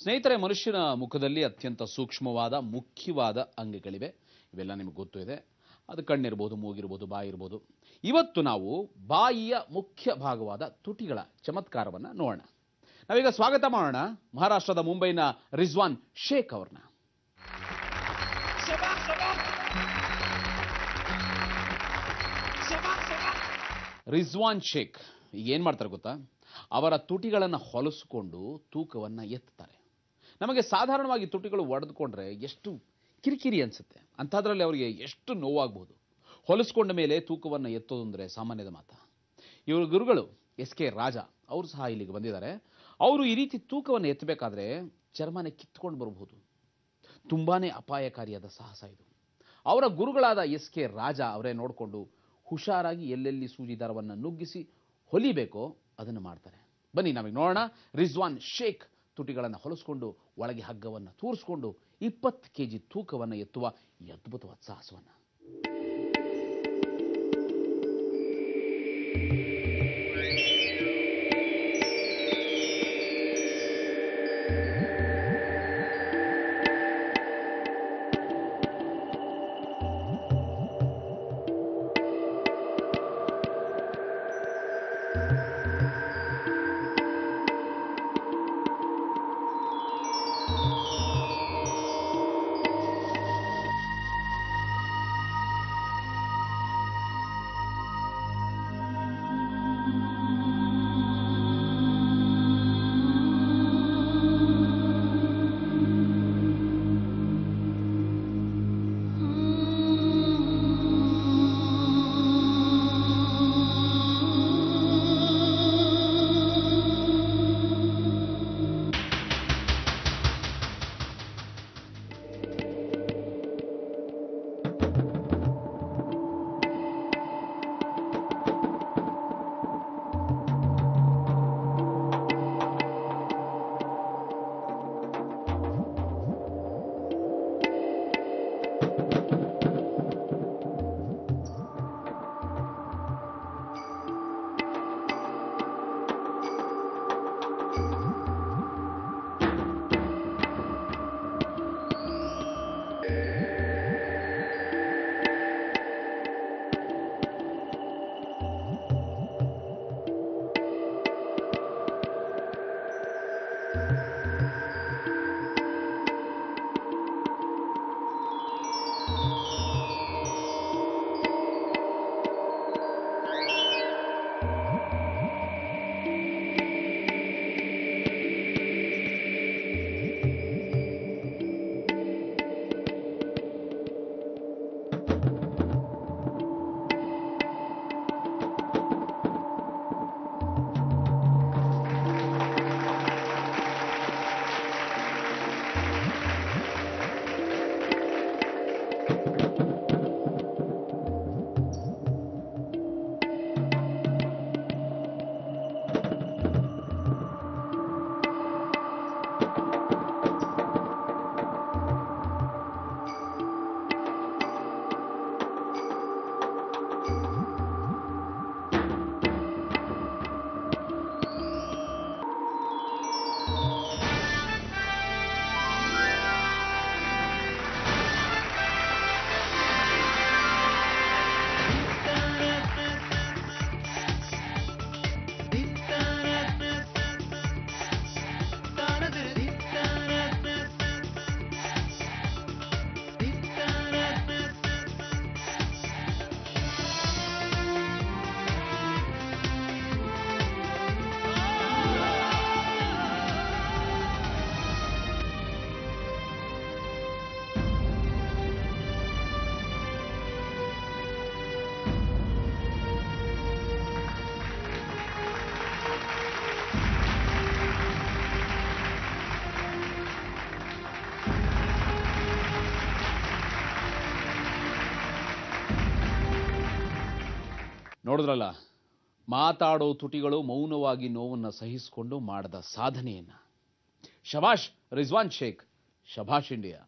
ಸ್ನೇಹಿತರೆ, ಮನುಷ್ಯನ ಮುಖದಲ್ಲಿ ಅತ್ಯಂತ ಸೂಕ್ಷ್ಮವಾದ ಮುಖ್ಯವಾದ ಅಂಗಗಳಿವೆ. ಇವೆಲ್ಲ ನಿಮಗೆ ಗೊತ್ತು ಇದೆ. ಅದು ಕಣ್ಣಿರ್ಬೋದು, ಮೂಗಿರ್ಬೋದು, ಬಾಯಿ ಇರ್ಬೋದು. ಇವತ್ತು ನಾವು ಬಾಯಿಯ ಮುಖ್ಯ ಭಾಗವಾದ ತುಟಿಗಳ ಚಮತ್ಕಾರವನ್ನು ನೋಡೋಣ. ನಾವೀಗ ಸ್ವಾಗತ ಮಾಡೋಣ ಮಹಾರಾಷ್ಟ್ರದ ಮುಂಬೈನ ರಿಜ್ವಾನ್ ಶೇಖ್ ಅವ್ರನ್ನ. ರಿಜ್ವಾನ್ ಶೇಖ್ ಈಗ ಏನ್ ಮಾಡ್ತಾರೆ ಗೊತ್ತಾ? ಅವರ ತುಟಿಗಳನ್ನು ಹೊಲಿಸಿಕೊಂಡು ತೂಕವನ್ನು ಎತ್ತಾರೆ. ನಮಗೆ ಸಾಧಾರಣವಾಗಿ ತುಟಿಗಳು ಒಡೆದುಕೊಂಡ್ರೆ ಎಷ್ಟು ಕಿರಿಕಿರಿ ಅನ್ಸುತ್ತೆ, ಅಂಥದ್ರಲ್ಲಿ ಅವರಿಗೆ ಎಷ್ಟು ನೋವಾಗಬಹುದು. ಹೊಲಿಸ್ಕೊಂಡ ಮೇಲೆ ತೂಕವನ್ನು ಎತ್ತೋದು ಅಂದರೆ ಸಾಮಾನ್ಯದ ಮಾತಾ? ಇವರ ಗುರುಗಳು ಎಸ್.ಕೆ. ರಾಜ ಅವರು ಸಹ ಇಲ್ಲಿಗೆ ಬಂದಿದ್ದಾರೆ. ಅವರು ಈ ರೀತಿ ತೂಕವನ್ನು ಎತ್ತಬೇಕಾದ್ರೆ ಚರ್ಮನೆ ಕಿತ್ಕೊಂಡು ಬರಬಹುದು. ತುಂಬಾನೇ ಅಪಾಯಕಾರಿಯಾದ ಸಾಹಸ ಇದು. ಅವರ ಗುರುಗಳಾದ ಎಸ್.ಕೆ. ರಾಜ ಅವರೇ ನೋಡಿಕೊಂಡು ಹುಷಾರಾಗಿ ಎಲ್ಲೆಲ್ಲಿ ಸೂಜಿ ದಾರವನ್ನು ನುಗ್ಗಿಸಿ ಹೊಲಿಬೇಕೋ ಅದನ್ನು ಮಾಡ್ತಾರೆ. ಬನ್ನಿ ನಾವೀಗ ನೋಡೋಣ ರಿಜ್ವಾನ್ ಶೇಖ್ ತುಟಿಗಳನ್ನು ಹೊಲಿಸ್ಕೊಂಡು ಒಳಗೆ ಹಗ್ಗವನ್ನು ತೂರಿಸ್ಕೊಂಡು 20 kg ತೂಕವನ್ನು ಎತ್ತುವ ಈ ಅದ್ಭುತವಾದ ಸಾಹಸವನ್ನು. ನೋಡಿದ್ರಲ್ಲ, ಮಾತಾಡೋ ತುಟಿಗಳು ಮೌನವಾಗಿ ನೋವನ್ನು ಸಹಿಸಿಕೊಂಡು ಮಾಡಿದ ಸಾಧನೆಯನ್ನ. ಶಭಾಷ್ ರಿಜ್ವಾನ್ ಶೇಖ್, ಶಭಾಷ್ ಇಂಡಿಯಾ.